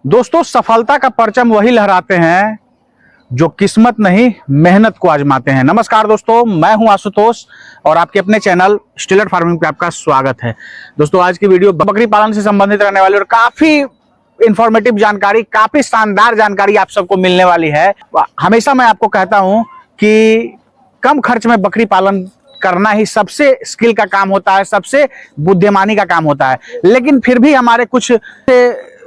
दोस्तों, सफलता का परचम वही लहराते हैं जो किस्मत नहीं मेहनत को आजमाते हैं। नमस्कार दोस्तों, मैं हूं आशुतोष और आपके अपने चैनल स्टेलर फार्मिंग पे आपका स्वागत है। दोस्तों, आज की वीडियो बकरी पालन से संबंधित रहने वाली और काफी इंफॉर्मेटिव जानकारी, काफी शानदार जानकारी आप सबको मिलने वाली है। हमेशा मैं आपको कहता हूं कि कम खर्च में बकरी पालन करना ही सबसे स्किल का काम होता है, सबसे बुद्धिमानी का काम होता है। लेकिन फिर भी हमारे कुछ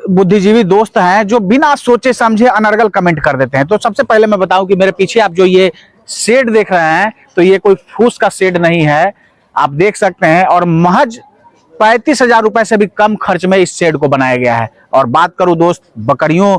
बुद्धिजीवी दोस्त हैं जो बिना सोचे समझे अनर्गल कमेंट कर देते हैं। तो सबसे पहले मैं बताऊं कि मेरे पीछे आप जो ये शेड देख रहे हैं, तो ये कोई फूस का शेड नहीं है, आप देख सकते हैं। और महज 35,000 रुपए से भी कम खर्च में इस शेड को बनाया गया है। और बात करूं दोस्त बकरियों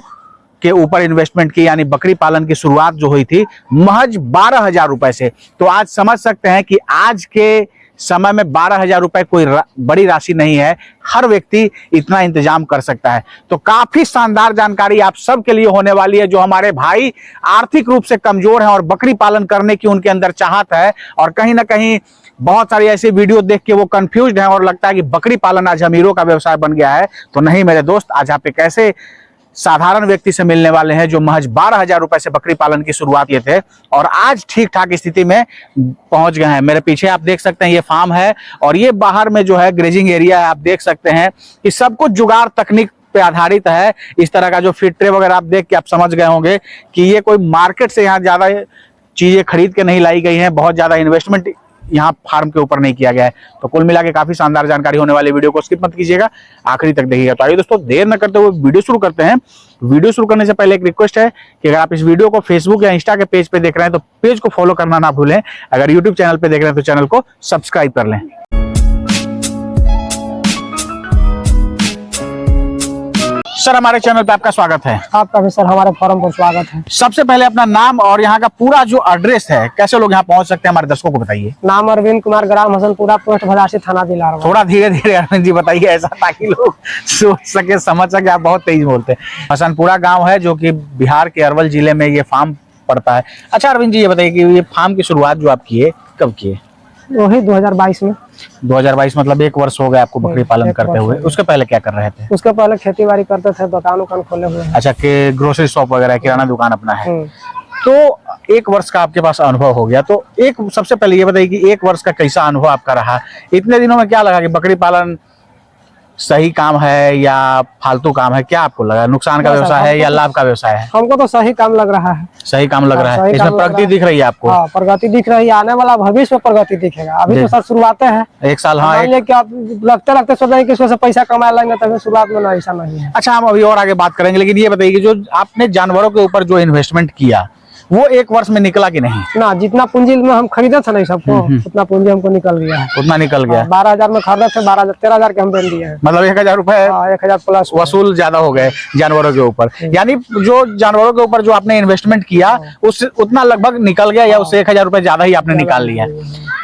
के ऊपर इन्वेस्टमेंट की, यानी बकरी पालन की शुरुआत जो हुई थी महज 12,000 रुपए से, तो आज समझ सकते हैं कि आज के समय में 12,000 रुपए कोई बड़ी राशि नहीं है। हर व्यक्ति इतना इंतजाम कर सकता है। तो काफी शानदार जानकारी आप सबके लिए होने वाली है। जो हमारे भाई आर्थिक रूप से कमजोर हैं और बकरी पालन करने की उनके अंदर चाहत है, और कहीं ना कहीं बहुत सारी ऐसी वीडियो देख के वो कंफ्यूज्ड हैं और लगता है कि बकरी पालन आज अमीरों का व्यवसाय बन गया है। तो नहीं मेरे दोस्त, आज आप एक ऐसे साधारण व्यक्ति से मिलने वाले हैं जो महज 12,000 रुपए से बकरी पालन की शुरुआत किए थे और आज ठीक ठाक स्थिति में पहुंच गए हैं। मेरे पीछे आप देख सकते हैं ये फार्म है, और ये बाहर में जो है ग्रेजिंग एरिया है। आप देख सकते हैं कि सब कुछ जुगाड़ तकनीक पे आधारित है। इस तरह का जो फीड ट्रे वगैरह आप देख के आप समझ गए होंगे कि ये कोई मार्केट से यहाँ ज्यादा चीजें खरीद के नहीं लाई गई हैं। बहुत ज्यादा इन्वेस्टमेंट यहाँ फार्म के ऊपर नहीं किया गया है। तो कुल मिला के काफी शानदार जानकारी होने वाली वीडियो को स्किप मत कीजिएगा, आखिरी तक देखिएगा। तो आइए दोस्तों, देर न करते हुए वीडियो शुरू करते हैं। वीडियो शुरू करने से पहले एक रिक्वेस्ट है कि अगर आप इस वीडियो को फेसबुक या इंस्टा के पेज पे देख रहे हैं तो पेज को फॉलो करना ना भूलें। अगर यूट्यूब चैनल पे देख रहे हैं तो चैनल को सब्सक्राइब कर लें। सर, हमारे चैनल पे आपका स्वागत है। आपका भी सर हमारे फॉरम पर स्वागत है। सबसे पहले अपना नाम और यहाँ का पूरा जो एड्रेस है, कैसे लोग यहाँ पहुंच सकते हैं, हमारे दर्शकों को बताइए। नाम अरविंद कुमार, ग्राम हसनपुरा, पोस्ट भदासी, थाना दिलार। थोड़ा धीरे धीरे अरविंद जी बताइए, ऐसा ताकि लोग सोच सके, समझ सके। आप बहुत तेज बोलते हैं। हसनपुरा गांव है जो कि बिहार के अरवल जिले में ये फार्म पड़ता है। अच्छा अरविंद जी, ये बताइए कि ये फार्म की शुरुआत जो आप किए कब किए? वही 2022 में। 2022 मतलब 1 वर्ष हो गया आपको बकरी पालन करते हुए। उसके पहले क्या कर रहे थे? उसके पहले खेती बाड़ी करते थे, दुकान उकान खोले हुए हैं। अच्छा, के ग्रोसरी शॉप वगैरह, किराना दुकान अपना है। तो 1 वर्ष का आपके पास अनुभव हो गया। तो सबसे पहले ये बताइए कि 1 वर्ष का कैसा अनुभव आपका रहा? इतने दिनों में क्या लगा कि बकरी पालन सही काम है या फालतू काम है? क्या आपको लगा, नुकसान का व्यवसाय है या लाभ का व्यवसाय है? हमको तो सही काम लग रहा है। सही काम लग रहा है। इसमें प्रगति दिख रही है आपको? हाँ, प्रगति दिख रही है। आने वाला भविष्य में प्रगति दिखेगा। अभी तो सर शुरुआत है, 1 साल। हाँ, आप लगते लगते सोच रहे हैं कि इसमें से पैसा कमा लेंगे, तभी शुरुआत में ना, ऐसा नहीं है। अच्छा, हम अभी और आगे बात करेंगे, लेकिन ये बताइए कि जो आपने जानवरों के ऊपर जो इन्वेस्टमेंट किया वो 1 वर्ष में निकला कि नहीं? ना, जितना पूंजी में हम खरीदे थे नहीं सबको, उतना पूंजी हमको निकल गया है। उतना निकल गया। 12,000 में खरीदे थे, 13,000 के हम बेच दिए हैं। मतलब 1,000 रुपए 1,000 प्लस वसूल ज्यादा हो गए जानवरों के ऊपर। यानी जो जानवरों के ऊपर जो आपने इन्वेस्टमेंट किया उससे उतना लगभग निकल गया, या उससे 1,000 रुपए ज्यादा ही आपने निकाल लिया।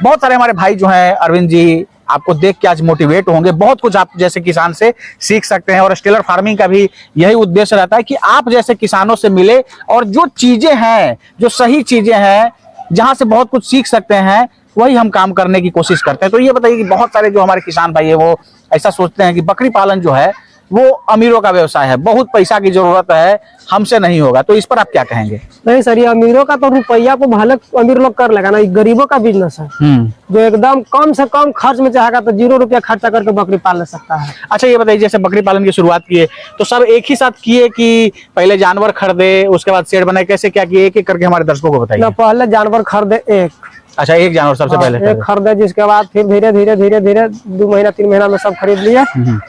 बहुत सारे हमारे भाई जो हैं अरविंद जी, आपको देख के आज मोटिवेट होंगे। बहुत कुछ आप जैसे किसान से सीख सकते हैं, और स्टेलर फार्मिंग का भी यही उद्देश्य रहता है कि आप जैसे किसानों से मिले और जो चीजें हैं, जो सही चीजें हैं, जहां से बहुत कुछ सीख सकते हैं, वही हम काम करने की कोशिश करते हैं। तो ये बताइए कि बहुत सारे जो हमारे किसान भाई है वो ऐसा सोचते हैं कि बकरी पालन जो है वो अमीरों का व्यवसाय है, बहुत पैसा की जरूरत है, हमसे नहीं होगा। तो इस पर आप क्या कहेंगे? नहीं सर, ये अमीरों का तो रुपया को भले अमीर लोग कर लेगा ना, ये गरीबों का बिजनेस है जो एकदम कम से कम खर्च में चाहेगा तो 0 रुपया खर्चा करके बकरी पाल ले सकता है। अच्छा, ये बताइए जैसे बकरी पालन की शुरुआत किए तो सब एक ही साथ किए कि पहले जानवर खरीदे उसके बाद शेड बनाए, कैसे क्या किए? एक एक करके हमारे दर्शकों को बताइए। पहले जानवर खरीदे एक। अच्छा, एक जानवर सबसे पहले एक खरीदे, जिसके बाद फिर धीरे धीरे 2 महीना 3 महीना में सब खरीद लिए।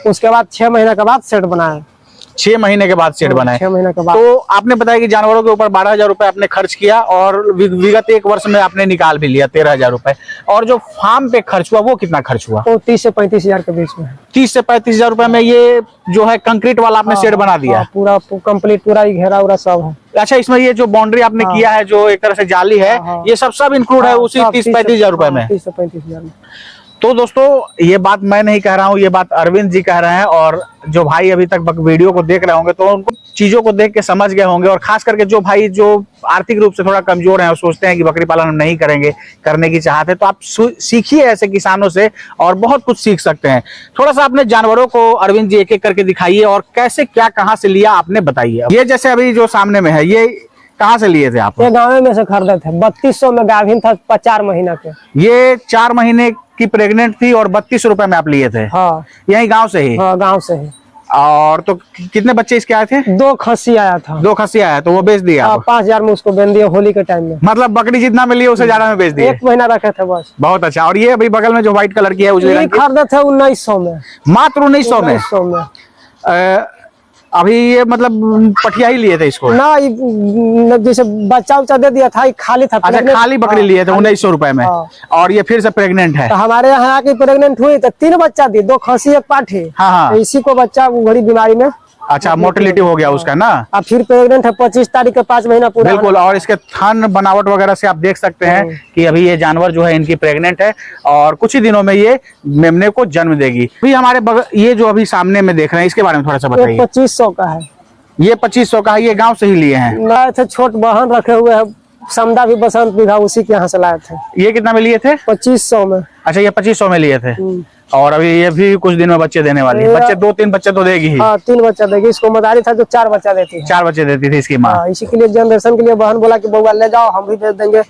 उसके बाद 6 महीने के बाद सेट बनाए। 6 महीने के बाद सेट बनाए। 6 महीने के बाद। तो आपने बताया कि जानवरों के ऊपर 12,000 रुपए आपने खर्च किया और विगत 1 वर्ष में आपने निकाल भी लिया 13,000 रुपए। और जो फार्म पे खर्च हुआ वो कितना खर्च हुआ? वो 30 से 35,000 के बीच में। 30 से 35,000 रुपए में ये जो है कंक्रीट वाला आपने शेड बना दिया? पूरा कंप्लीट, पूरा घेरा उरा सब है। अच्छा, इसमें ये जो बाउंड्री आपने किया है, जो एक तरह से जाली है, ये सब इंक्लूड है उसी 30-35,000 रुपए में? 30 से 35,000 में। तो दोस्तों, ये बात मैं नहीं कह रहा हूँ, ये बात अरविंद जी कह रहे हैं। और जो भाई अभी तक वीडियो को देख रहे होंगे तो उनको चीजों को देख के समझ गए होंगे, और खास करके जो भाई जो आर्थिक रूप से थोड़ा कमजोर हैं और सोचते हैं कि बकरी पालन हम नहीं करेंगे, करने की चाहते हैं, तो आप सीखिए ऐसे किसानों से और बहुत कुछ सीख सकते हैं। थोड़ा सा अपने जानवरों को अरविंद जी एक एक करके दिखाइए और कैसे क्या कहाँ से लिया आपने बताइए। ये जैसे अभी जो सामने में है, ये कहाँ से लिए थे आप? ये गाँव में से खरीदे थे, 3200 में गाभिन था, 4 महीना के। ये 4 महीने की प्रेग्नेंट थी और 32 रुपए में आप लिए थे? हाँ, यही गांव से ही? हाँ, गांव से ही। और तो कितने बच्चे इसके आए थे? 2 खस्सी आया था। 2 खस्सी आया, तो वो बेच दिया? हाँ, 5000 में उसको बेच दिया होली के टाइम में। मतलब बकरी जितना में लिए उससे ज्यादा में बेच दिए? 1 महीना रखे थे बस। बहुत अच्छा। और ये अभी बगल में जो व्हाइट कलर की है, उजले रंग की, खरीदे थे 1900 में। मात्र 1900 में? 1900 में। अभी ये मतलब पठिया ही लिए थे इसको ना? जैसे बच्चा दे दिया था, खाली था। अच्छा, खाली बकरी लिए थे 1900 रुपए में। और ये फिर से प्रेग्नेंट है? तो हमारे यहाँ आके प्रेग्नेंट हुई तो 3 बच्चा दी, 2 खस्सी 1 पाठी। हाँ, तो इसी को बच्चा बड़ी बीमारी में अच्छा मोर्टेलिटी हो गया उसका ना। अब फिर प्रेग्नेंट है, 25 तारीख के 5 महीना पूरा। बिल्कुल। और इसके थन बनावट वगैरह से आप देख सकते हैं कि अभी ये जानवर जो है इनकी प्रेग्नेंट है और कुछ ही दिनों में ये मेमने को जन्म देगी। अभी हमारे ये जो अभी सामने में देख रहे हैं, इसके बारे में थोड़ा सा बताइए। 2500 का है। ये 2500 का है? ये गांव से ही लिए हैं? लाए थे, छोट बहन रखे हुए है, समदा भी बसंत बिघा, उसी के यहाँ से लाए थे। ये कितना में लिए थे? 2500 में। अच्छा, ये 2500 में लिए थे। और अभी ये भी कुछ दिन में बच्चे देने वाली है? बच्चे 2-3 बच्चे तो देगी ही। हाँ, 3 बच्चा देगी। इसको मदारी था जो 4 बच्चा देती है। 4 बच्चे देती थी इसकी माँ। इसी के लिए जनरेशन के लिए बहन बोला कि बउआ ले जाओ, हम भी दे देंगे,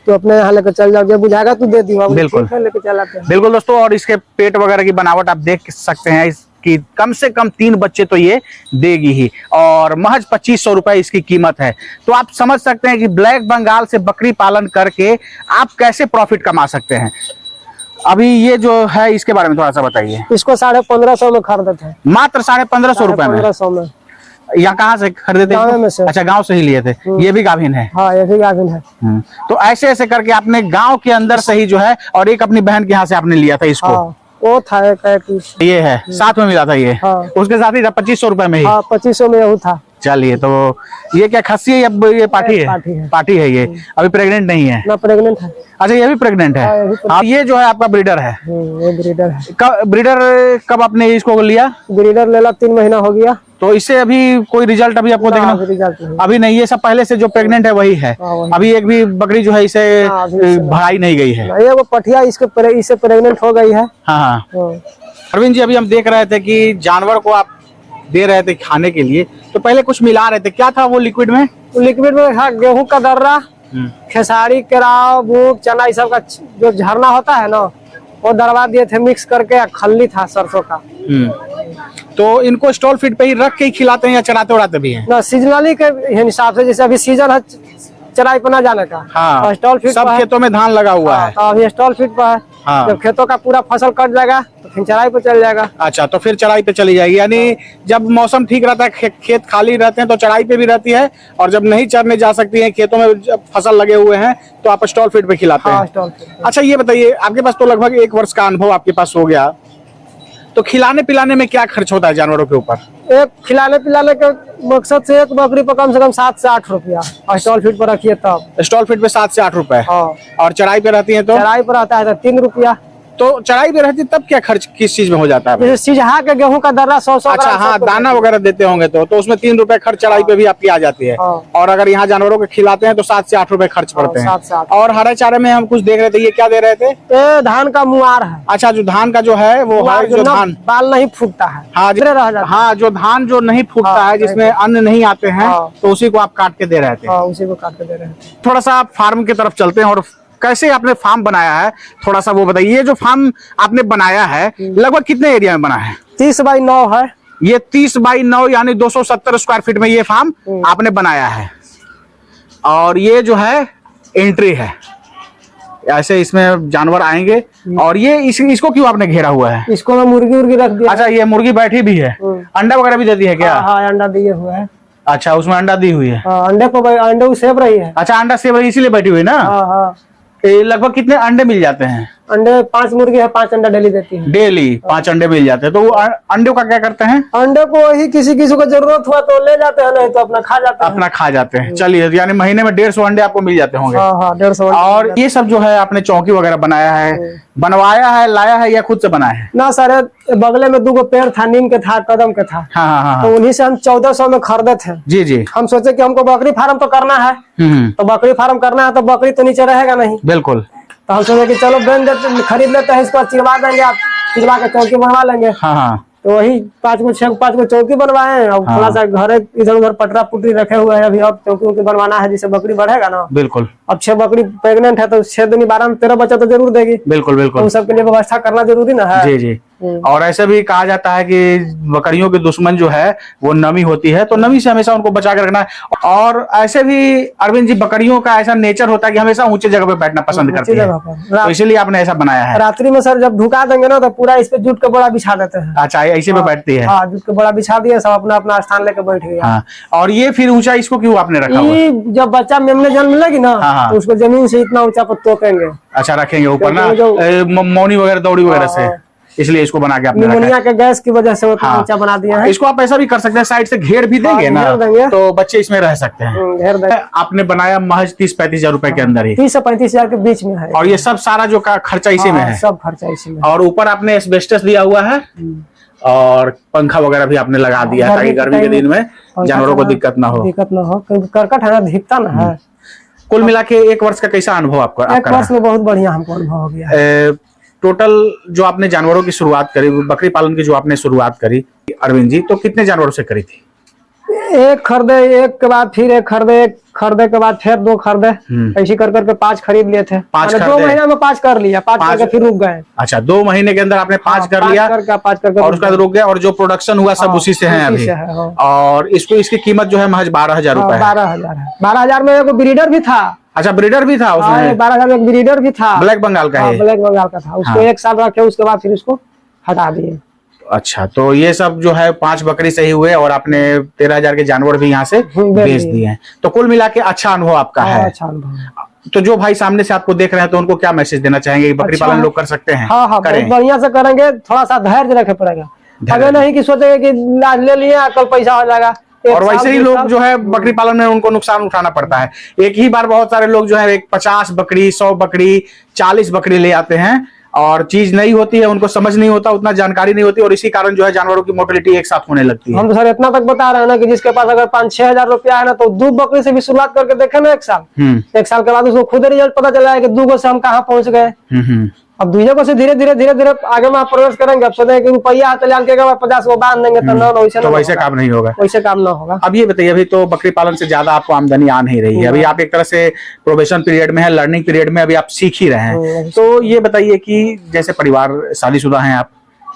तो अपने यहाँ लेकर चल जाओ, जब बुझाएगा तू दे दी। बिल्कुल लेकर चलाते हैं। बिल्कुल दोस्तों। और इसके पेट वगैरह की बनावट आप देख सकते हैं कि कम से कम 3 बच्चे तो ये देगी ही, और महज 2500 रुपए इसकी कीमत है। तो आप समझ सकते हैं कि ब्लैक बंगाल से बकरी पालन करके आप कैसे प्रॉफिट कमा सकते हैं। अभी ये जो है इसके बारे में थोड़ा सा बताइए। इसको 1550 में खरीदे थे। मात्र 1550 रुपए में? 1500 में। यहाँ कहाँ से खरीदे थे? गाँव में से। अच्छा, गांव से ही लिए थे। ये भी गाभिन है? हाँ, ये भी गाभिन है। तो ऐसे ऐसे करके आपने गांव के अंदर से ही जो है, और एक अपनी बहन के यहाँ से आपने लिया था इसको? हाँ, वो था एक ये है साथ में मिला था ये? हाँ। उसके साथ ही था 2500 रुपए में ही? हाँ, 2500 में यही था। चलिए, तो ये क्या खस्सी है या ये पाठी है? पाठी है। पाठी है। ये अभी प्रेग्नेंट नहीं है ना? प्रेग्नेंट है। अच्छा, ये भी प्रेग्नेंट है। हाँ, ये जो है आपका ब्रीडर है? ये ब्रीडर है। ब्रीडर कब आपने इसको लिया? ब्रीडर ले ला 3 महीना हो गया। तो इससे अभी कोई रिजल्ट अभी आपको देखना? रिजल्ट अभी नहीं। ये सब पहले से जो प्रेग्नेंट है वही है? अभी एक भी बकरी जो है इसे भराई नहीं गई है? ये वो पठिया इससे प्रेग्नेंट हो गई है। हाँ। अरविंद जी, अभी हम देख रहे थे कि जानवर को आप दे रहे थे खाने के लिए, तो पहले कुछ मिला रहे थे, क्या था वो लिक्विड में? लिक्विड में था गेहूं का दर्रा, खेसारी, केराव, मूंग, चना, इस सब का जो झरना होता है ना, वो दरवा दिए थे मिक्स करके। खल्ली था सरसों का। तो इनको स्टॉल फीड पे ही रख के ही खिलाते हैं या चराते उड़ाते भी हैं? ना, सीजनली के हिसाब से, जैसे अभी सीजन है चराई पर ना जाने का। हाँ, स्टॉल फीड सब खेतों में धान लगा हुआ है। अभी स्टॉल फीड पर है। हाँ। जब खेतों का पूरा फसल कट जाएगा तो फिर चराई पे चल जाएगा। अच्छा, तो फिर चराई पे चली जाएगी। यानी जब मौसम ठीक रहता है, खेत खाली रहते हैं, तो चराई पे भी रहती है, और जब नहीं चरने जा सकती है, खेतों में जब फसल लगे हुए हैं, तो आप स्टॉल फीड पे खिलाते हैं? Stall feed. अच्छा, ये बताइए, आपके पास तो लगभग 1 वर्ष का अनुभव आपके पास हो गया, तो खिलाने पिलाने में क्या खर्च होता है जानवरों के ऊपर? एक खिलाने पिलाने के मकसद से एक बकरी पर कम से कम 7 से 8 रुपया स्टॉल फीड पर रखिए तब। स्टॉल फीड पे 7 से 8 रुपए? हाँ। और चराई पे रहती है तो? चराई पर आता है तो 3 रुपया। तो चराई पे रहती तब क्या खर्च किस चीज में हो जाता है? जैसे सिझा के गेहूं का दर्रा 100 अच्छा, हाँ, दाना वगैरह देते होंगे तो उसमें 3 रुपए खर्च चराई पे भी आपकी आ जाती है। और अगर यहाँ जानवरों को खिलाते हैं तो 7 से 8 रुपए खर्च पड़ते हैं। 7 से 8। और हरे चारे में हम कुछ देख रहे थे, ये क्या दे रहे थे? ये धान का मुआर है। अच्छा, जो धान का जो है वो है, जो धान बाल नहीं फूटता है। हाँ, जो धान जो नहीं फूटता है, जिसमें अन्न नहीं आते हैं, तो उसी को आप काट के दे रहे थे? उसी को काट के दे रहे हैं। थोड़ा सा आप फार्म की तरफ चलते हैं, और कैसे आपने फार्म बनाया है थोड़ा सा वो बताइए। ये जो फार्म आपने बनाया है लगभग कितने एरिया में बना है? 30 बाई 9 है। ये 30 बाई 9 यानी 270 स्क्वायर फीट में ये फार्म आपने बनाया है। और ये जो है एंट्री है, ऐसे इसमें जानवर आएंगे। और ये इसको क्यों आपने घेरा हुआ है? इसको मैं मुर्गी रख दिया। अच्छा, ये मुर्गी बैठी भी है? अंडा वगैरह भी देती है क्या? हाँ, अंडा दिए हुए है। अच्छा, उसमें अंडा दी हुई है? अंडे को सेव रही है। अच्छा, अंडा सेव रही इसीलिए बैठी हुई ना? हाँ। लगभग कितने अंडे मिल जाते हैं? अंडे 5 मुर्गी है, 5 अंडा डेली देती है। डेली 5 अंडे मिल जाते हैं। तो वो अंडों का क्या करते हैं? अंडे को वही किसी किसी को जरूरत हुआ तो ले जाते हैं, नहीं तो अपना खा जाते हैं। अपना खा जाते हैं। चलिए, यानी महीने में 150 अंडे आपको मिल जाते होंगे। हाँ हाँ, 150। और ये सब जो है आपने चौकी वगैरह बनाया है, बनवाया है, लाया है या खुद से बनाया है? ना सर, बगले में 2 पेड़ था, नीम के था, कदम के था। हाँ हाँ हाँ। तो उन्हीं से हम 1400 में खरीदे थे। जी जी। हम सोचे कि हमको बकरी फार्म तो करना है, तो बकरी फार्म करना है तो बकरी तो नीचे रहेगा नहीं। बिल्कुल। तो हम सोचे कि चलो बेच देते, खरीद लेते हैं, इसको चिरवा देंगे, आप चिरवा के चौकी बनवा लेंगे। हाँ हाँ। तो वही 5 को चौकी बनवाए हैं। और थोड़ा सा घर इधर उधर पटरा पुटरी रखे हुए हैं, अभी और चौकी उनकी बनवाना है, जिससे बकरी बढ़ेगा ना। बिल्कुल। अब 6 बकरी प्रेग्नेंट है तो 6 दूनी 12 में 13 बच्चा तो जरूर देगी। बिल्कुल बिल्कुल। उन सबके लिए व्यवस्था करना जरूरी ना है। जी जी। और ऐसे भी कहा जाता है कि बकरियों के दुश्मन जो है वो नमी होती है, तो नमी से हमेशा उनको बचा कर रखना है। और ऐसे भी अरविंद जी, बकरियों का ऐसा नेचर होता है कि हमेशा ऊंचे जगह पे बैठना पसंद करती है, तो इसीलिए आपने ऐसा बनाया है। रात्रि में सर जब ढुका देंगे ना तो पूरा इस पे जूट का बोरा बिछा देते हैं। अच्छा, ऐसे पे बैठती है? हाँ, जूट का बोरा बिछा दिया, सब अपना अपना स्थान लेके बैठ गया। हाँ। और ये फिर ऊंचा इसको क्यों आपने रखा हुआ? ये जब बच्चा मेमने जन्म लेगी ना, हाँ। तो उसको जमीन से इतना ऊंचा पर तोपेंगे। अच्छा, रखेंगे ऊपर ना, जो- मौनी वगैरह दौड़ी वगैरह से, इसलिए इसको बना के आपने रखा है। निमोनिया के गैस की वजह से उतना हाँ। ऊंचा बना दिया है। इसको आप ऐसा भी कर सकते हैं, साइड से घेर भी देंगे ना, घेर देंगे। तो बच्चे इसमें रह सकते हैं। घेर देंगे। आपने बनाया महज 30-35 हजार रुपए के अंदर ही, 30 से 35 हजार के बीच में है। और ये सब सारा जो का खर्चा इसी में है? सब खर्चा इसी में। और ऊपर आपने एस्बेस्टस दिया हुआ है, और पंखा वगैरह भी आपने लगा दिया है, ताकि गर्मी के दिन में जानवरों को दिक्कत ना हो। दिक्कत ना हो, क्योंकि करकट है ना, दिखता ना है। कुल मिला के 1 वर्ष का कैसा अनुभव आपका? 1 वर्ष में बहुत बढ़िया हमको अनुभव हो गया। टोटल जो आपने जानवरों की शुरुआत करी, बकरी पालन की जो आपने शुरुआत करी अरविंद जी, तो कितने जानवरों से करी थी? एक खरीदे, एक के बाद फिर एक खरीदे, एक खरीदे के बाद फिर 2 खरीदे, ऐसे कर करके 5 खरीद लिए थे। 5 2 महीना में 5 कर लिया, 5 करके फिर रुक गए। अच्छा, 2 महीने के अंदर आपने 5 कर लिया, 5 करके और उसका रुक गया, और जो प्रोडक्शन हुआ सब उसी से है अभी। और इसको, इसकी कीमत जो है महज 12,000 रुपए है। 12,000 है। 12,000 में एगो ब्रीडर भी था। अच्छा, ब्रीडर भी था उसमें? 12,000 में एक ब्रीडर भी था, ब्लैक बंगाल का है? ब्लैक बंगाल का था। उसको 1 साल रखे, उसके बाद फिर उसको हटा दिए। अच्छा, तो ये सब जो है 5 बकरी सही हुए, और आपने 13,000 के जानवर भी यहाँ से बेच दिए हैं। तो कुल मिला के अच्छा अनुभव आपका है। अच्छा अनुभव। तो जो भाई सामने से आपको देख रहे हैं, तो उनको क्या मैसेज देना चाहेंगे कि बकरी पालन लोग कर सकते हैं? हाँ, बहुत बढ़िया से करेंगे, थोड़ा सा धैर्य रखे पड़ेगा। अगर नहीं कि सोचेंगे कि आज ले लिए कल पैसा हो जाएगा। और वैसे ही लोग जो है बकरी पालन में उनको नुकसान उठाना पड़ता है। एक ही बार बहुत सारे लोग जो है 50 बकरी, 100 बकरी, 40 बकरी ले आते हैं, और चीज नहीं होती है, उनको समझ नहीं होता, उतना जानकारी नहीं होती, और इसी कारण जो है जानवरों की मोर्टेलिटी एक साथ होने लगती है। हम तो सर इतना तक बता रहे हैं ना कि जिसके पास अगर 5-6 हजार रुपया है ना, तो 2 बकरी से भी शुरुआत करके देखे ना 1 साल। 1 साल के बाद उसको खुद रिजल्ट पता चला है कि 2 गो से हम कहाँ पहुंच गए। अब 2 गो से धीरे धीरे आगे में प्रोग्रेस करेंगे। अब सोचे कि रुपया हाथ ले के 50 को बांध देंगे, तो वैसे काम नहीं होगा, वैसे काम ना होगा। अब ये बताइए, अभी तो बकरी पालन से ज्यादा आपको आमदनी आ नहीं रही है, अभी आप एक तरह से प्रोबेशन पीरियड में है, लर्निंग पीरियड में अभी आप सीख ही रहे हैं। तो ये बताइए कि जैसे परिवार, शादीशुदा हैं आप,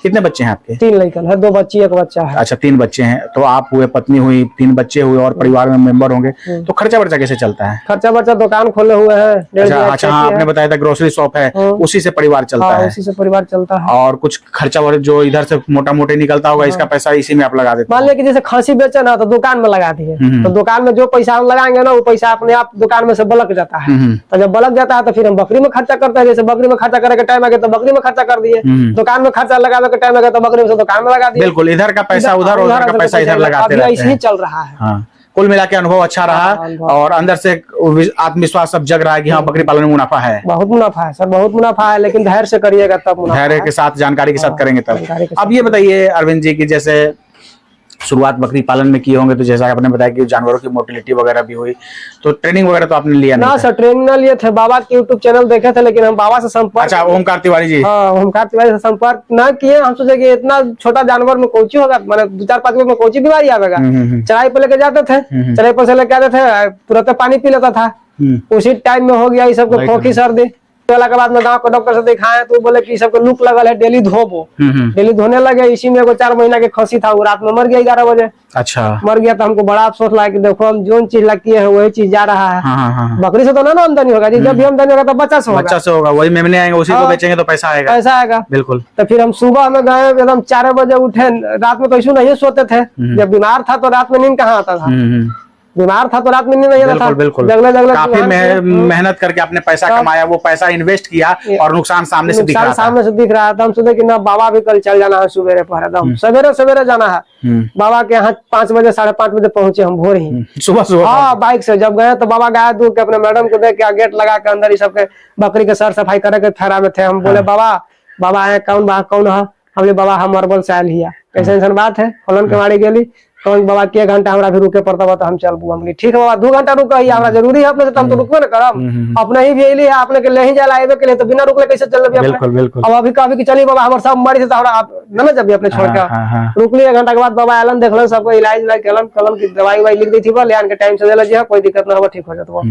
कितने बच्चे हैं आपके? 3 लड़का है, 2 बच्ची 1 बच्चा है। अच्छा, 3 बच्चे हैं। तो आप हुए, पत्नी हुई, 3 बच्चे हुए, और परिवार में मेंबर होंगे, तो खर्चा वर्चा कैसे चलता है? खर्चा बर्चा दुकान खोले हुए हैं। अच्छा, हाँ, आपने बताया था ग्रोसरी शॉप है, उसी से परिवार चलता है? उसी से परिवार चलता है। और कुछ खर्चा जो इधर से मोटा मोटी निकलता होगा, इसका पैसा इसी में आप लगा देते मान लिया कि जैसे खांसी बेचे ना, तो दुकान में लगा दिए, तो दुकान में जो पैसा हम लगाएंगे ना, वो पैसा अपने आप दुकान में से बलक जाता है। तो जब बलक जाता है तो फिर हम बकरी में खर्चा करते हैं। जैसे बकरी में खर्चा करे के टाइम आ गया तो बकरी में खर्चा कर दिए, दुकान में खर्चा लगाने के टाइम आ गया तो बकरी में से दुकान में लगा दिए। बिल्कुल, इधर का पैसा उधर, उधर का पैसा इधर लगाते रहते हैं। ऐसे ही चल रहा है। हाँ, कुल मिला के अनुभव अच्छा रहा, और अंदर से आत्मविश्वास सब जग रहा है कि हाँ, बकरी पालन में मुनाफा है। बहुत मुनाफा है सर, बहुत मुनाफा है, लेकिन धैर्य से करिएगा तब मुनाफा है। धैर्य के साथ, जानकारी के साथ करेंगे तब। अब ये बताइए अरविंद जी की जैसे शुरुआत बकरी पालन में किए होंगे, तो जैसा आपने बताया कि जानवरों की मोटिलिटी वगैरह भी हुई, तो ट्रेनिंग वगैरह तो आपने लिया नहीं? ना सर, ट्रेनिंग ना लिए थे, बाबा के यूट्यूब चैनल देखे थे, लेकिन हम बाबा से संपर्क। अच्छा, ओमकार तिवारी जी? हाँ, ओमकार तिवारी से संपर्क ना किए। हम सोचे कि इतना छोटा जानवर में कोची होगा, मैंने 2-4-5 में कोची बीमारी आवेगा। चराई पे लेके जाते थे, चराई पर से लेके आते थे, तुरंत पानी पी लेता था, उसी टाइम में हो गया ये सब खोखी सर्दी। के बाद में गाँव के डॉक्टर से दिखाए, तो बोले कि सबको लूक लगल है, डेली धोबो। डेली धोने लगे। इसी में 4 महीना के खसी था, वो रात में मर गया 11 बजे। अच्छा, मर गया। तो हमको बड़ा अफसोस लगा कि देखो हम जो चीज लगी है वही चीज जा रहा है। हाँ। बकरी से तो ना आमदनी होगा जी, जब भी आमदनी होगा तो बच्चा से होगा। बच्चा से होगा, वही मेमने आएंगे, उसी को बेचेंगे तो पैसा आएगा। पैसा आएगा, बिल्कुल। तो फिर हम सुबह में गए, एकदम 4 बजे उठे। रात में तो ऐसे नहीं सोते थे, जब बीमार था तो रात में नींद कहाँ आता था। बीमार था तो रात में नींद नहीं आता था। बिल्कुल जगले जगले काफी मेहनत करके आपने पैसा कमाया, वो पैसा इन्वेस्ट किया और नुकसान सामने से दिख रहा था। सामने से दिख रहा था। हम सोचे कि ना बाबा भी कल चल जाना है सवेरे पर, एकदम सवेरे सवेरे जाना है बाबा के यहाँ। 5 बजे 5:30 बजे पहुंचे हम भोर ही, सुबह। हाँ बाइक से जब गए तो बाबा गाय दूध के अपने मैडम को देख के गेट लगा के अंदर ही सबके बकरी के सर सफाई करे के फेरा में थे। हम बोले बाबा आए कौन है? हमने बाबा हम अरबल से आयल हिया, कैसे ऐसा बात है फलन के मारी गेली कौन बाबा के घंटा हमरा भी रुके पड़ता तो हम चल बुआ। ठीक है बाबा 2 घंटा रुक हमरा जरूरी है अपने से, हम तो रुकबे ना करब। अपने ही भी है आपने के ले ही जाला आवे के लिए, तो बिना रुकले कैसे चल रही बिल्कुल। अब अभी कभी चली बाबा हमर सब मरी से आप न जब अपने छोड़ के रुकली 1 घंटा के बाद बाबा आलन देखलन सबको इलाज केलन कलम की दवाई लिख दी थी, ले आन के टाइम से दे लीजिए, कोई दिक्कत ना होगा, ठीक हो जाता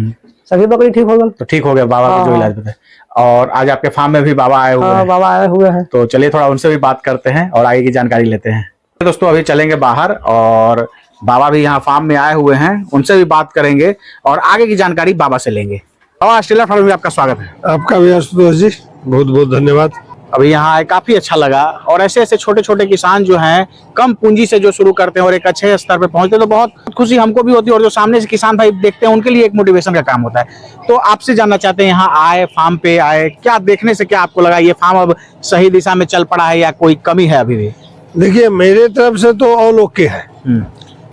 सभी बकरी ठीक हो गए। तो ठीक हो गया बाबा का जो इलाज बताए। और आज आपके फार्म में भी बाबा आए हुए हैं। बाबा आए हुए हैं, तो चलिए थोड़ा उनसे भी बात करते हैं और आगे की जानकारी लेते हैं। दोस्तों अभी चलेंगे बाहर और बाबा भी यहाँ फार्म में आए हुए हैं, उनसे भी बात करेंगे और आगे की जानकारी बाबा से लेंगे। बाबा स्टीलर फार्म में आपका स्वागत है। आपका भी आशुतोष जी बहुत बहुत धन्यवाद। अभी यहाँ आए काफी अच्छा लगा, और ऐसे ऐसे छोटे छोटे किसान जो हैं कम पूंजी से जो शुरू करते हैं और एक अच्छे स्तर पे पहुंचते हैं तो बहुत खुशी हमको भी होती है, और जो सामने से किसान भाई देखते हैं उनके लिए एक मोटिवेशन का काम होता है। तो आपसे जानना चाहते हैं, यहाँ आए फार्म पे आए, क्या देखने से क्या आपको लगा ये फार्म अब सही दिशा में चल पड़ा है या कोई कमी है अभी भी? देखिए मेरे तरफ से तो ऑल ओके है,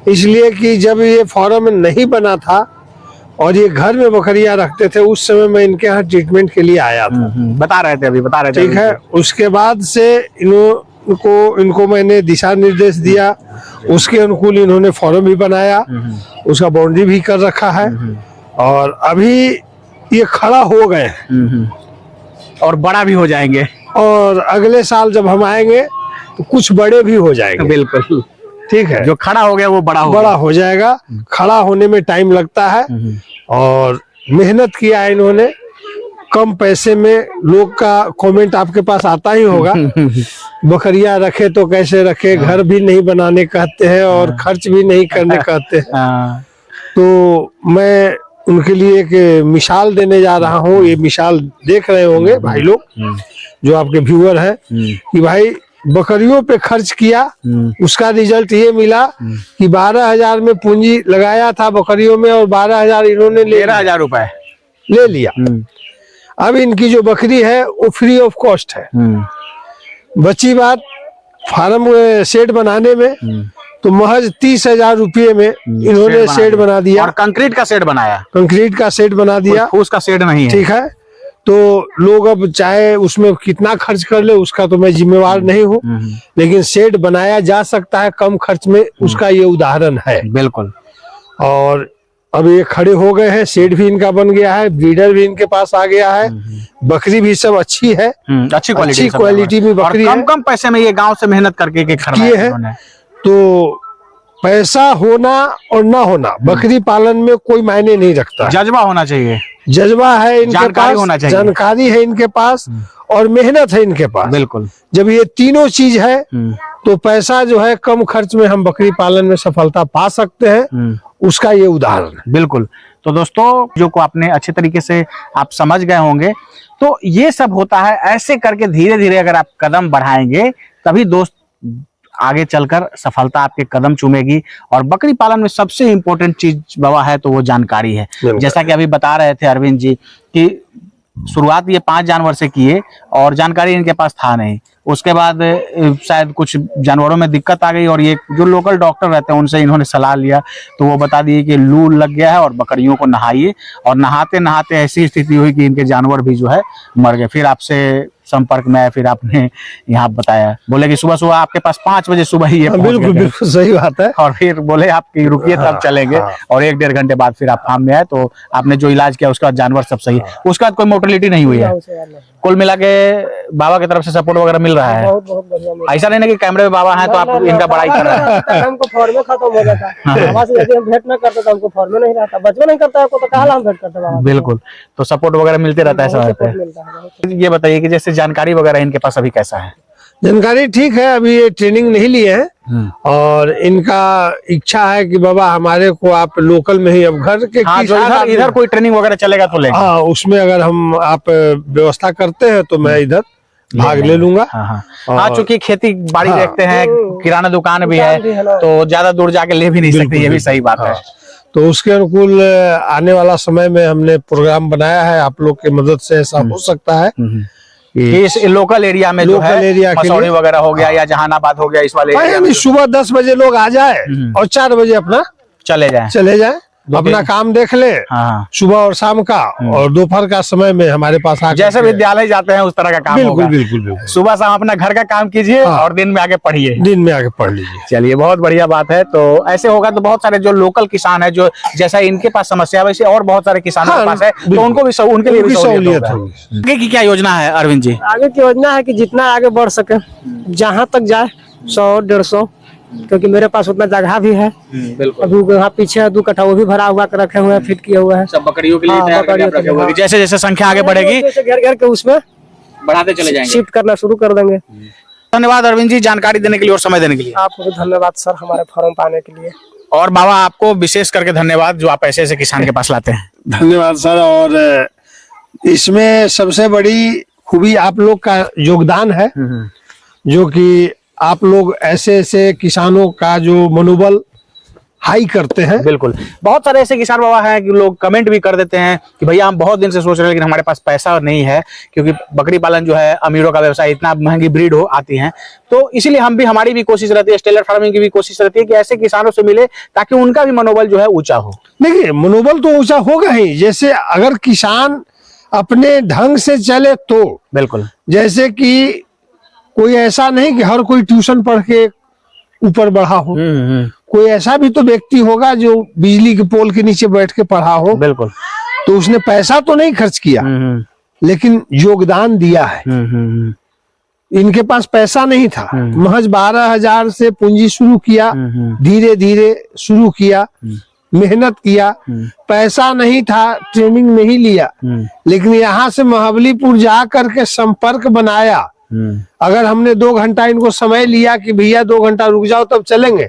इसलिए कि जब ये फार्म नहीं बना था और ये घर में बकरियां रखते थे उस समय मैं इनके यहाँ ट्रीटमेंट के लिए आया था। बता रहे थे ठीक है। उसके बाद से इनको मैंने दिशा निर्देश दिया, उसके अनुकूल इन्होंने फार्म भी बनाया, उसका बाउंड्री भी कर रखा है और अभी ये खड़ा हो गए और बड़ा भी हो जाएंगे, और अगले साल जब हम आएंगे तो कुछ बड़े भी हो जाएंगे। बिल्कुल ठीक है। जो खड़ा हो गया वो बड़ा हो जाएगा। खड़ा होने में टाइम लगता है और मेहनत किया है इन्होंने, कम पैसे में। लोग का कमेंट आपके पास आता ही होगा, बकरियां रखे तो कैसे रखे, घर भी नहीं बनाने कहते हैं और खर्च भी नहीं करने कहते हैं। तो मैं उनके लिए एक मिसाल देने जा रहा हूँ। ये मिसाल देख रहे होंगे भाई लोग जो आपके व्यूअर हैं कि भाई बकरियों पे खर्च किया, उसका रिजल्ट ये मिला कि 12,000 में पूंजी लगाया था बकरियों में और 12,000 इन्होंने 13,000 रुपए ले लिया। अब इनकी जो बकरी है वो फ्री ऑफ कॉस्ट है। बची बात फार्म शेड बनाने में, तो महज 30,000 रुपये में इन्होंने शेड बना दिया। और कंक्रीट का शेड बनाया, कंक्रीट का शेड बना दिया, फूस का शेड नहीं है। ठीक है। तो लोग अब चाहे उसमें कितना खर्च कर ले उसका तो मैं जिम्मेवार नहीं हूँ, लेकिन शेड बनाया जा सकता है कम खर्च में, उसका ये उदाहरण है। बिल्कुल। और अब ये खड़े हो गए हैं, शेड भी इनका बन गया है, ब्रीडर भी इनके पास आ गया है, बकरी भी सब अच्छी है, अच्छी क्वालिटी में बकरी है। कम पैसे में ये गांव से मेहनत करके किए है। तो पैसा होना और ना होना बकरी पालन में कोई मायने नहीं रखता। जज्बा होना चाहिए, जज्बा है इनके पास, होना चाहिए, जानकारी है इनके पास और मेहनत है इनके पास। बिल्कुल। जब ये तीनों चीज है तो पैसा जो है कम खर्च में हम बकरी पालन में सफलता पा सकते हैं, उसका ये उदाहरण है। बिल्कुल। तो दोस्तों जो को आपने अच्छे तरीके से आप समझ गए होंगे, तो ये सब होता है। ऐसे करके धीरे धीरे अगर आप कदम बढ़ाएंगे तभी दोस्त आगे चलकर सफलता आपके कदम चूमेगी। और बकरी पालन में सबसे इम्पोर्टेंट चीज बाबा है तो वो जानकारी है। जैसा कि अभी बता रहे थे अरविंद जी कि शुरुआत ये 5 जानवर से किए और जानकारी इनके पास था नहीं। उसके बाद शायद कुछ जानवरों में दिक्कत आ गई और ये जो लोकल डॉक्टर रहते हैं उनसे इन्होंने सलाह लिया, तो वो बता दिए कि लू लग गया है और बकरियों को नहाइए। और नहाते नहाते ऐसी स्थिति हुई कि इनके जानवर भी जो है मर गए। फिर आपसे संपर्क में आए, फिर आपने यहाँ बताया, बोले कि सुबह सुबह आपके पास 5 बजे सुबह ही ये बिल्कुल बिल्कुल सही बात है। और फिर बोले आप कि रुकिए तब चलेंगे। और 1-1.5 घंटे बाद फिर आप फार्म में आए, तो आपने जो इलाज किया उसके बाद जानवर सब सही है। उसके बाद कोई मोर्टेलिटी नहीं हुई है। कुल मिला के बाबा की तरफ से सपोर्ट वगैरह मिल रहा है। बहुत बढ़िया। ऐसा नहीं है कि कैमरे में बाबा हैं तो आप इनका बड़ाई कर रहे हैं। हमको फॉर्म में खत्म हो जाता है, बाबा से यदि हम भेंट ना करते तो हमको फॉर्म में नहीं रहता, बचपन नहीं करता है तो कहाँ हम भेंट करते बाबा। बिल्कुल। तो सपोर्ट वगैरह मिलते रहता है ऐसा। ये बताइए कि जैसे जानकारी वगैरह इनके पास अभी कैसा है? जानकारी ठीक है, अभी ये ट्रेनिंग नहीं लिए हैं और इनका इच्छा है कि बाबा हमारे को आप लोकल में ही, अब घर के इधर कोई ट्रेनिंग वगैरह चलेगा तो लेंगे। हाँ, उसमें अगर हम आप व्यवस्था करते हैं तो मैं इधर भाग ले लूंगा। हाँ, चूंकि खेती बाड़ी देखते हैं, किराना दुकान भी है तो ज्यादा दूर जाके ले भी नहीं सकते, ये भी सही बात है। तो उसके अनुकूल आने वाला समय में हमने प्रोग्राम बनाया है। आप लोग की मदद से ऐसा हो सकता है कि इस लोकल एरिया में जो है एरिया के मसौड़ी लिए वगैरह हो गया या जहानाबाद हो गया, इस वाले एरिया में सुबह 10 बजे लोग आ जाए और 4 बजे अपना चले जाएं। चले जाए, अपना काम देख ले, हाँ। सुबह और शाम का, और दोपहर का समय में हमारे पास आकर जैसे विद्यालय जाते हैं उस तरह का काम होगा। बिल्कुल बिल्कुल। सुबह शाम अपना घर का काम कीजिए हाँ। और दिन में आके पढ़िए। दिन में आके पढ़ लीजिए। चलिए, बहुत बढ़िया बात है। तो ऐसे होगा तो बहुत सारे जो लोकल किसान है, जो जैसा इनके पास समस्या है वैसे और बहुत सारे किसानों के पास है, तो उनको भी उनके लिए भी सहूलियत होगी। आगे की क्या योजना है अरविंद जी? आगे की योजना है कि जितना आगे बढ़ सके, जहाँ तक जाए 100-150, क्योंकि मेरे पास उतना जगह भी है। बिल्कुल। अभी वहाँ पीछे 2 कट्ठा वो भी भरा हुआ कर रखे हुए हैं, फिट किए हुए हैं। सब बकरियों के लिए हाँ, तैयार करके आप रखे हुए हैं। जैसे जैसे संख्या आगे बढ़ेगी घेर घेर के उसमें बढ़ाते चले जाएंगे, शिफ्ट करना शुरू कर देंगे। धन्यवाद अरविंद जी, जानकारी देने के लिए और समय देने के लिए। आपको भी धन्यवाद सर, हमारे फॉर्म पाने के लिए। और बाबा आपको विशेष करके धन्यवाद, जो आप ऐसे ऐसे किसान के पास लाते हैं। धन्यवाद सर। और इसमें सबसे बड़ी खूबी आप लोग का योगदान है, जो कि आप लोग ऐसे ऐसे किसानों का जो मनोबल हाई करते हैं। बिल्कुल, बहुत सारे ऐसे किसान बाबा हैं कि लोग कमेंट भी कर देते हैं कि भैया हम बहुत दिन से सोच रहे हैं लेकिन हमारे पास पैसा नहीं है, क्योंकि बकरी पालन जो है अमीरों का व्यवसाय, इतना महंगी ब्रीड हो आती है। तो इसीलिए हमारी भी कोशिश रहती है, स्टेलर फार्मिंग की भी कोशिश रहती है कि ऐसे किसानों से मिले ताकि उनका भी मनोबल जो है ऊंचा हो। देखिए, मनोबल तो ऊंचा होगा ही। जैसे अगर किसान अपने ढंग से चले तो, बिल्कुल, जैसे कि कोई ऐसा नहीं कि हर कोई ट्यूशन पढ़ के ऊपर बढ़ा हो, कोई ऐसा भी तो व्यक्ति होगा जो बिजली के पोल के नीचे बैठ के पढ़ा हो। बिल्कुल, तो उसने पैसा तो नहीं खर्च किया, लेकिन योगदान दिया है। इनके पास पैसा नहीं था, महज 12,000 से पूंजी शुरू किया, धीरे धीरे शुरू किया, मेहनत किया, पैसा नहीं था, ट्रेनिंग नहीं लिया, लेकिन यहाँ से महाबलीपुर जा करके संपर्क बनाया। अगर हमने 2 घंटा इनको समय लिया कि भैया 2 घंटा रुक जाओ तब चलेंगे,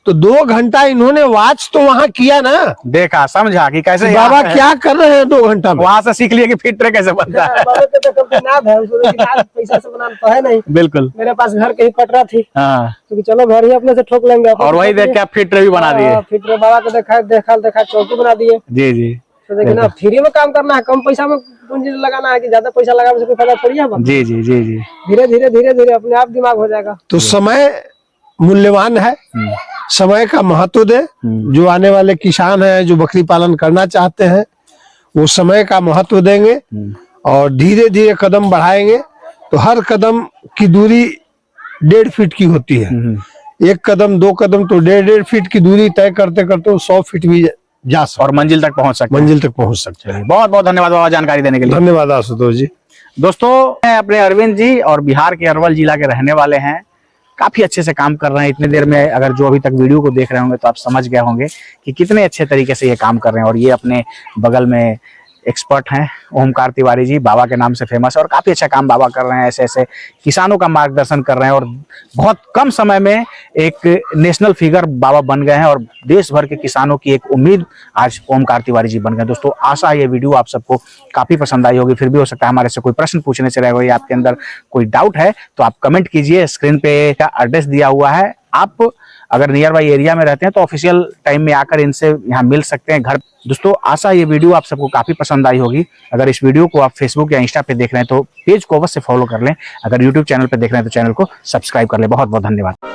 तो 2 घंटा इन्होंने वॉच तो वहाँ किया ना, देखा समझा कि कैसे बाबा क्या कर रहे हैं 2 घंटा में। वहां से सीख लिया कि फिट ट्रे कैसे बनता है। पैसा से बनाना तो है नहीं। बिल्कुल, मेरे पास घर के ही पटरा थी, हाँ, क्योंकि चलो घर ही अपने से ठोक लेंगे। और वही देख के आप फिट ट्रे भी बना दिए। फिट ट्रे बाबा को देखा चौकी बना दिए। जी जी, तो देखिए ना, फ्री में काम करना है, कम पैसा में पूंजी लगाना है कि ज्यादा पैसा लगाने से कोई फायदा थोड़ी है। जी जी जी जी, धीरे धीरे अपने आप दिमाग हो जाएगा। तो समय मूल्यवान है, समय का महत्व दे। जो आने वाले किसान हैं, जो बकरी पालन करना चाहते हैं, वो समय का महत्व देंगे और धीरे धीरे कदम बढ़ाएंगे। तो हर कदम की दूरी 1.5 फीट की होती है। 1 कदम 2 कदम तो 1.5 फीट की दूरी तय करते करते 100 फीट भी जा सकते, और मंजिल तक पहुंच सकते हैं। बहुत बहुत धन्यवाद बाबा जानकारी देने के लिए। धन्यवाद आशुतोष जी। दोस्तों, अपने अरविंद जी और बिहार के अरवल जिला के रहने वाले हैं, काफी अच्छे से काम कर रहे हैं। इतनी देर में अगर जो अभी तक वीडियो को देख रहे होंगे तो आप समझ गए होंगे कि कितने अच्छे तरीके से ये काम कर रहे हैं। और ये अपने बगल में एक्सपर्ट हैं ओमकार तिवारी जी, बाबा के नाम से फेमस है और काफी अच्छा काम बाबा कर रहे हैं। ऐसे ऐसे किसानों का मार्गदर्शन कर रहे हैं और बहुत कम समय में एक नेशनल फिगर बाबा बन गए हैं और देश भर के किसानों की एक उम्मीद आज ओमकार तिवारी जी बन गए। दोस्तों, आशा है ये वीडियो आप सबको काफी पसंद आई होगी। फिर भी हो सकता है हमारे से कोई प्रश्न पूछने से रह गए, आपके अंदर कोई डाउट है तो आप कमेंट कीजिए। स्क्रीन पे का एड्रेस दिया हुआ है, आप अगर नियर बाई एरिया में रहते हैं तो ऑफिशियल टाइम में आकर इनसे यहाँ मिल सकते हैं घर। दोस्तों, आशा ये वीडियो आप सबको काफी पसंद आई होगी। अगर इस वीडियो को आप फेसबुक या इंस्टा पे देख रहे हैं तो पेज को अवश्य फॉलो कर लें। अगर यूट्यूब चैनल पे देख रहे हैं तो चैनल को सब्सक्राइब कर लें। बहुत बहुत धन्यवाद।